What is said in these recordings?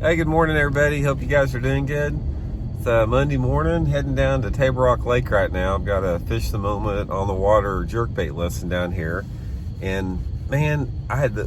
Hey, good morning, everybody. Hope you guys are doing good. It's Monday morning, heading down to Table Rock Lake right now. I've got a Fish the Moment on the water jerkbait lesson down here, and man,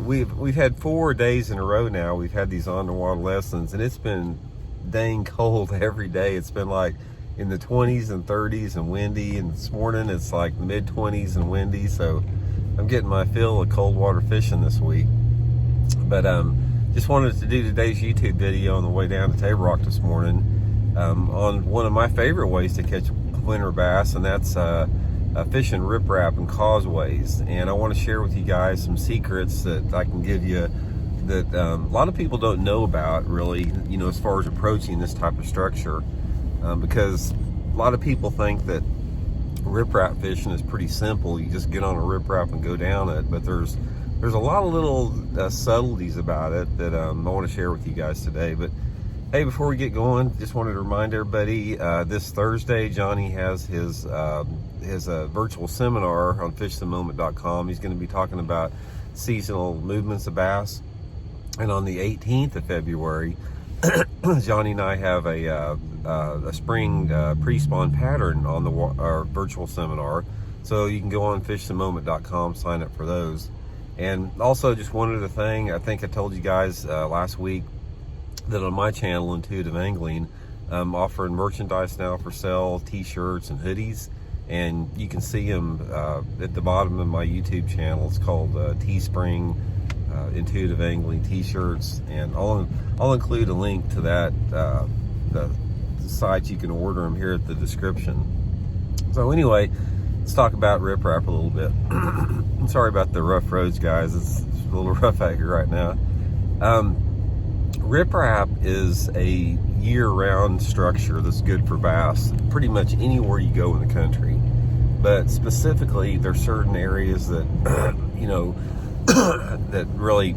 we've had 4 days in a row now. We've had these on the water lessons, and it's been dang cold every day. It's been like in the 20s and 30s and windy, and this morning it's like mid 20s and windy. So I'm getting my fill of cold water fishing this week, but just wanted to do today's YouTube video on the way down to Table Rock this morning on one of my favorite ways to catch winter bass, and that's fishing riprap and causeways. And I want to share with you guys some secrets that I can give you that a lot of people don't know about, really, as far as approaching this type of structure, because a lot of people think that riprap fishing is pretty simple. You just get on a riprap and go down it, but there's a lot of little subtleties about it that I want to share with you guys today. But hey, before we get going, just wanted to remind everybody, this Thursday, Johnny has his virtual seminar on fishthemoment.com. He's going to be talking about seasonal movements of bass. And on the 18th of February, Johnny and I have a spring pre-spawn pattern on our virtual seminar. So you can go on fishthemoment.com, sign up for those. And also, just one other thing, I think I told you guys last week that on my channel, Intuitive Angling, I'm offering merchandise now for sale, t-shirts and hoodies, and you can see them at the bottom of my YouTube channel. It's called Teespring Intuitive Angling t-shirts, and I'll include a link to that, the site you can order them here at the description. So anyway, let's talk about riprap a little bit. I'm sorry about the rough roads, guys. It's a little rough out here right now. Riprap is a year-round structure that's good for bass pretty much anywhere you go in the country. But specifically, there's certain areas that, that really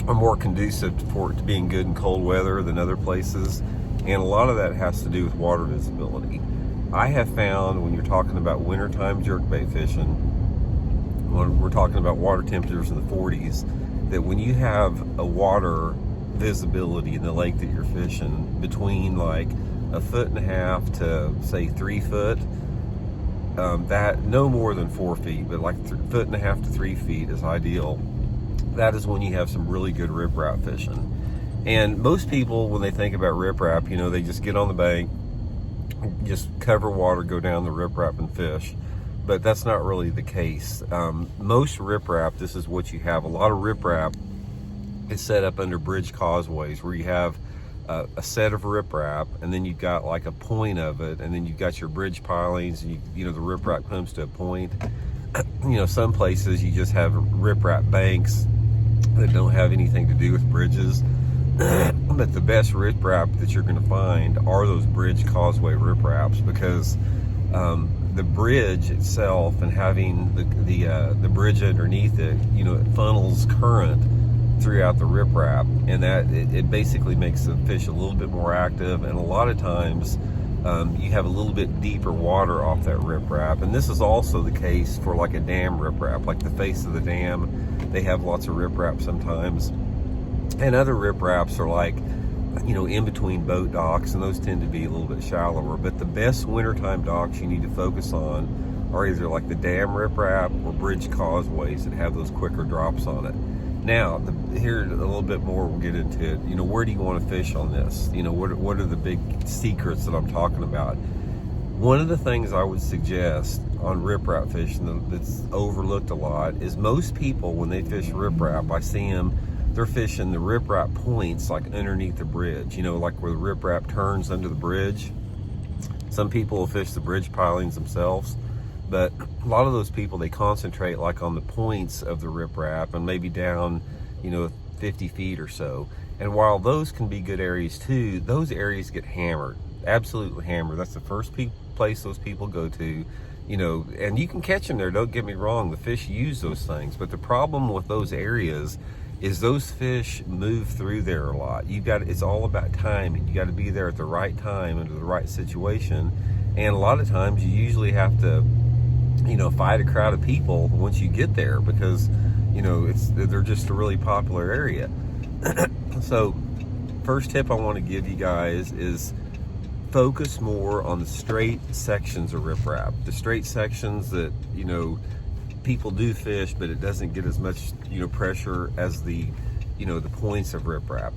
are more conducive for it to being good in cold weather than other places. And a lot of that has to do with water visibility. I have found when you're talking about wintertime jerkbait fishing, when we're talking about water temperatures in the 40s, that when you have a water visibility in the lake that you're fishing between like 1.5 feet to say 3 foot, that no more than 4 feet, but like 1.5 feet to 3 feet is ideal. That is when you have some really good riprap fishing. And most people, when they think about riprap, they just get on the bank, just cover water, go down the riprap and fish. But that's not really the case. Most riprap, this is what you have. A lot of riprap is set up under bridge causeways, where you have a set of riprap, and then you've got like a point of it, and then you've got your bridge pilings, and the riprap comes to a point. Some places you just have riprap banks that don't have anything to do with bridges. But the best riprap that you're going to find are those bridge causeway ripraps, because the bridge itself, and having the bridge underneath it, it funnels current throughout the riprap, and that it basically makes the fish a little bit more active. And a lot of times you have a little bit deeper water off that riprap. And this is also the case for like a dam riprap, like the face of the dam. They have lots of riprap sometimes. And other ripraps are like, in between boat docks, and those tend to be a little bit shallower. But the best wintertime docks you need to focus on are either like the dam riprap or bridge causeways that have those quicker drops on it. Now, here a little bit more, we'll get into it. Where do you want to fish on this? What are the big secrets that I'm talking about? One of the things I would suggest on riprap fishing that's overlooked a lot is most people, when they fish riprap, I see them, they're fishing the riprap points like underneath the bridge, like where the riprap turns under the bridge. Some people will fish the bridge pilings themselves, but a lot of those people, they concentrate like on the points of the riprap and maybe down, 50 feet or so. And while those can be good areas too, those areas get hammered, absolutely hammered. That's the first place those people go to, and you can catch them there, don't get me wrong, the fish use those things. But the problem with those areas is those fish move through there a lot. It's all about timing. You got to be there at the right time under the right situation. And a lot of times you usually have to, fight a crowd of people once you get there, because, they're just a really popular area. So first tip I want to give you guys is focus more on the straight sections of riprap. The straight sections that, people do fish, but it doesn't get as much, pressure as the points of riprap.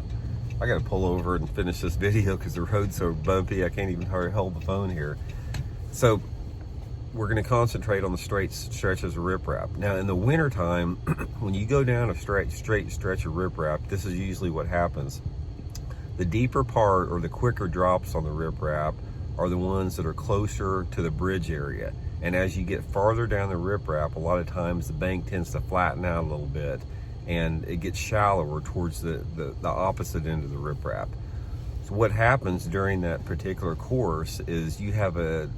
I got to pull over and finish this video because the road's so bumpy I can't even hardly hold the phone here. So we're going to concentrate on the straight stretches of riprap. Now in the wintertime, when you go down a straight stretch of riprap, this is usually what happens. The deeper part or the quicker drops on the riprap are the ones that are closer to the bridge area. And as you get farther down the riprap, a lot of times the bank tends to flatten out a little bit and it gets shallower towards the opposite end of the riprap. So what happens during that particular course is you have a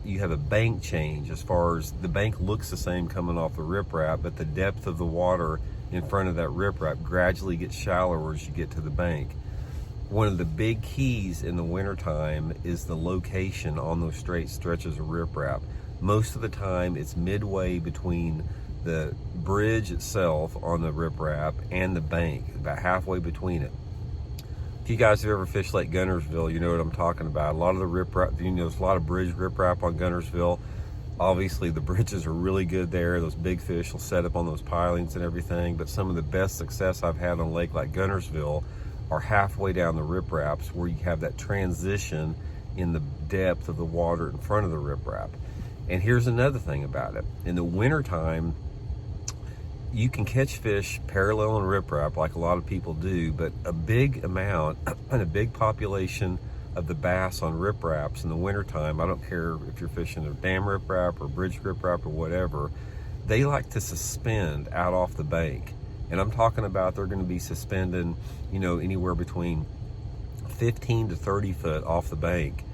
bank change, as far as the bank looks the same coming off the riprap, but the depth of the water in front of that riprap gradually gets shallower as you get to the bank. One of the big keys in the wintertime is the location on those straight stretches of riprap. Most of the time it's midway between the bridge itself on the riprap and the bank, about halfway between it. If you guys have ever fished Lake Guntersville, you know what I'm talking about. A lot of the riprap, there's a lot of bridge riprap on Guntersville. Obviously the bridges are really good there. Those big fish will set up on those pilings and everything, but some of the best success I've had on a lake like Guntersville are halfway down the ripraps, where you have that transition in the depth of the water in front of the riprap. And here's another thing about it. In the wintertime, you can catch fish parallel in riprap like a lot of people do, but a big amount and a big population of the bass on ripraps in the wintertime, I don't care if you're fishing a dam riprap or bridge riprap or whatever, they like to suspend out off the bank. And I'm talking about they're going to be suspending, anywhere between 15 to 30 foot off the bank.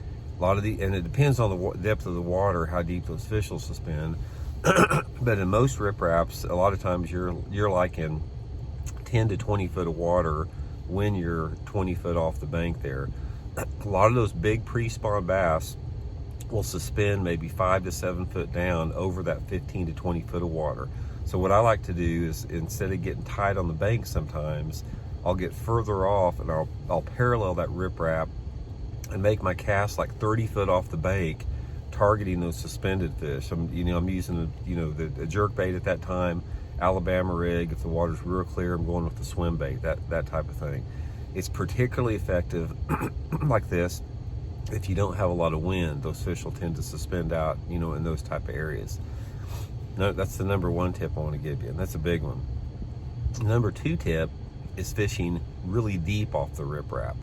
And it depends on the depth of the water, how deep those fish will suspend. But in most ripraps, a lot of times you're like in 10 to 20 foot of water when you're 20 foot off the bank there. A lot of those big pre-spawn bass will suspend maybe 5 to 7 foot down over that 15 to 20 foot of water. So what I like to do is, instead of getting tight on the bank sometimes, I'll get further off and I'll parallel that riprap and make my cast like 30 foot off the bank, targeting those suspended fish. I'm using the jerk bait at that time, Alabama rig. If the water's real clear, I'm going with the swim bait, that type of thing. It's particularly effective like this if you don't have a lot of wind. Those fish will tend to suspend out, in those type of areas. No, that's the number one tip I want to give you, and that's a big one. Number two tip is fishing really deep off the riprap.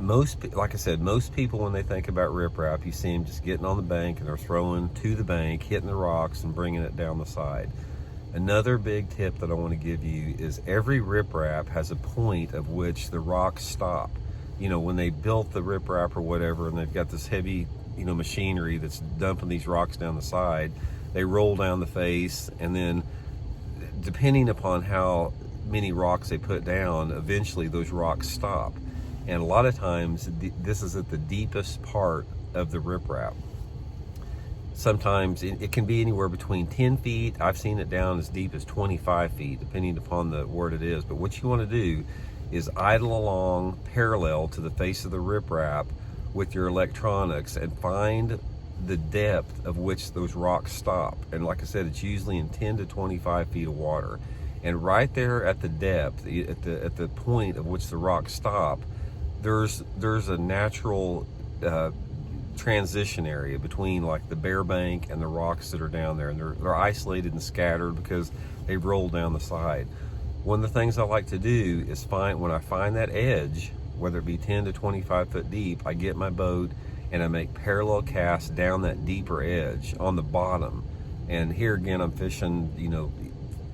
Like I said, most people, when they think about riprap, you see them just getting on the bank and they're throwing to the bank, hitting the rocks and bringing it down the side. Another big tip that I want to give you is every riprap has a point of which the rocks stop. When they built the riprap or whatever, and they've got this heavy, machinery that's dumping these rocks down the side, they roll down the face, and then depending upon how many rocks they put down, eventually those rocks stop. And a lot of times this is at the deepest part of the riprap. Sometimes it can be anywhere between 10 feet. I've seen it down as deep as 25 feet, depending upon where it is. But what you want to do is idle along parallel to the face of the riprap with your electronics and find the depth of which those rocks stop. And like I said, it's usually in 10 to 25 feet of water. And right there at the depth, at the point of which the rocks stop, there's a natural transition area between like the bare bank and the rocks that are down there, and they're isolated and scattered because they've rolled down the side. One of the things I like to do is when I find that edge, whether it be 10 to 25 foot deep, I get my boat and I make parallel casts down that deeper edge on the bottom. And here again, I'm fishing,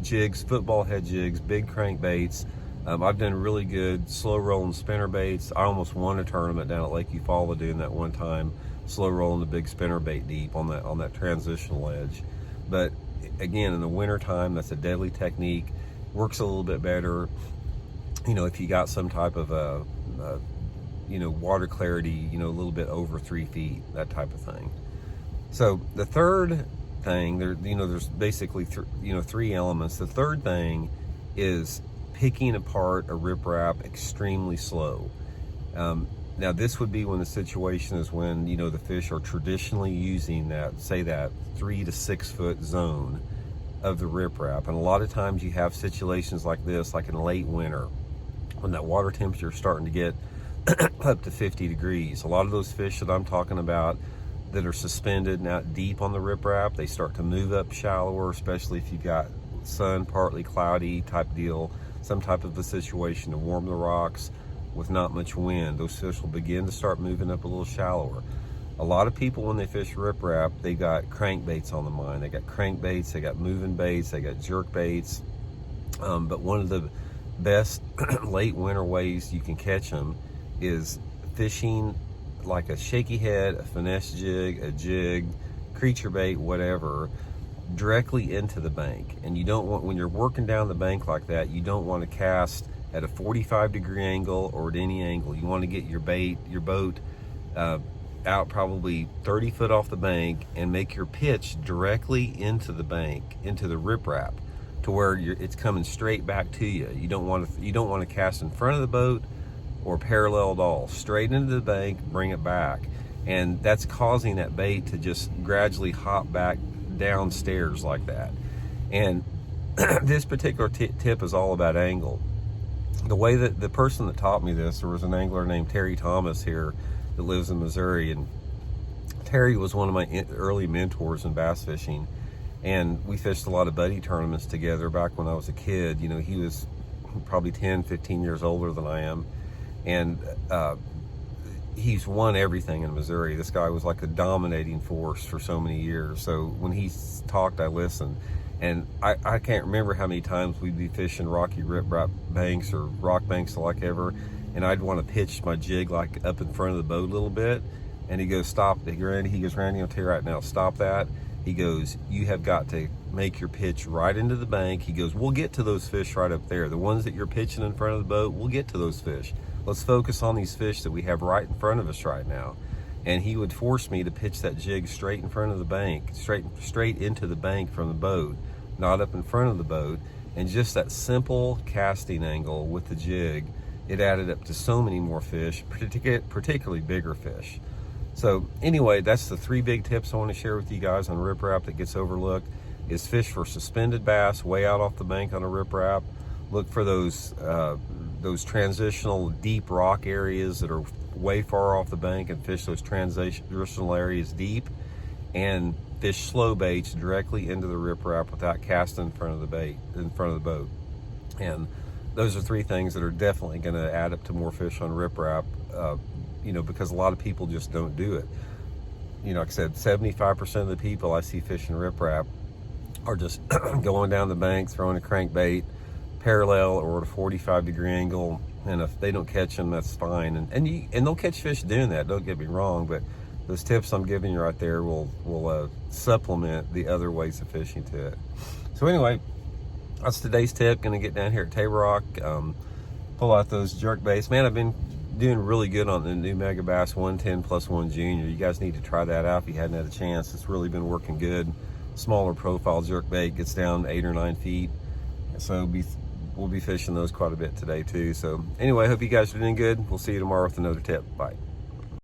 jigs, football head jigs, big crankbaits. I've done really good slow rolling spinner baits. I almost won a tournament down at Lake Eufaula doing that one time, slow rolling the big spinner bait deep on that transitional edge. But again, in the winter time, that's a deadly technique. Works a little bit better, if you got some type of water clarity, a little bit over 3 feet, that type of thing. So the third thing, there's basically three elements. The third thing is picking apart a riprap extremely slow. Now this would be when the situation is when, you know, the fish are traditionally using that, say that 3 to 6 foot zone of the riprap. And a lot of times you have situations like this, like in late winter, when that water temperature is starting to get up to 50 degrees. A lot of those fish that I'm talking about that are suspended and out deep on the riprap, they start to move up shallower, especially if you've got sun, partly cloudy type deal, some type of a situation to warm the rocks with not much wind. Those fish will begin to start moving up a little shallower. A lot of people, when they fish riprap, they got crankbaits on the mind. They got crankbaits, they got moving baits, they got jerk baits. But one of the best late winter ways you can catch them is fishing like a shaky head, a finesse jig, a jig, creature bait, whatever, directly into the bank. And you don't want, when you're working down the bank like that, you don't want to cast at a 45-degree angle or at any angle. You want to get your boat out probably 30 foot off the bank and make your pitch directly into the bank, into the riprap, to where it's coming straight back to you. You don't want to cast in front of the boat or parallel at all. Straight into the bank, bring it back. And that's causing that bait to just gradually hop back downstairs like that. And this particular tip is all about angle. The way that the person that taught me this, there was an angler named Terry Thomas here that lives in Missouri, and Terry was one of my early mentors in bass fishing, and we fished a lot of buddy tournaments together back when I was a kid. You know, he was probably 10, 15 years older than I am, and he's won everything in Missouri. This guy was like a dominating force for so many years. So when he talked, I listened. And I can't remember how many times we'd be fishing rocky riprap banks or rock banks like ever, and I'd want to pitch my jig like up in front of the boat a little bit, and he goes, stop. He goes, Randy, I'll tell you right now, stop that. He goes, you have got to make your pitch right into the bank. He goes, we'll get to those fish right up there. The ones that you're pitching in front of the boat, we'll get to those fish. Let's focus on these fish that we have right in front of us right now. And he would force me to pitch that jig straight in front of the bank, straight into the bank from the boat, not up in front of the boat. And just that simple casting angle with the jig, it added up to so many more fish, particularly bigger fish. So anyway, that's the 3 big tips I want to share with you guys on riprap that gets overlooked. Is fish for suspended bass way out off the bank on a riprap. Look for those transitional deep rock areas that are way far off the bank, and fish those transitional areas deep, and fish slow baits directly into the riprap without casting in front of the boat. And those are 3 things that are definitely going to add up to more fish on riprap, you know, because a lot of people just don't do it. You know, like I said, 75% of the people I see fishing riprap are just going down the bank, throwing a crankbait parallel or at a 45-degree angle, and if they don't catch them, that's fine. And they'll catch fish doing that, don't get me wrong, but those tips I'm giving you right there will supplement the other ways of fishing to it. So anyway, that's today's tip. Gonna get down here at Table Rock, pull out those jerk baits. Man, I've been doing really good on the new Mega Bass 110+1 Junior. You guys need to try that out if you hadn't had a chance. It's really been working good. Smaller profile jerk bait, gets down 8 or 9 feet. So we'll be fishing those quite a bit today too. So anyway, hope you guys are doing good. We'll see you tomorrow with another tip. Bye.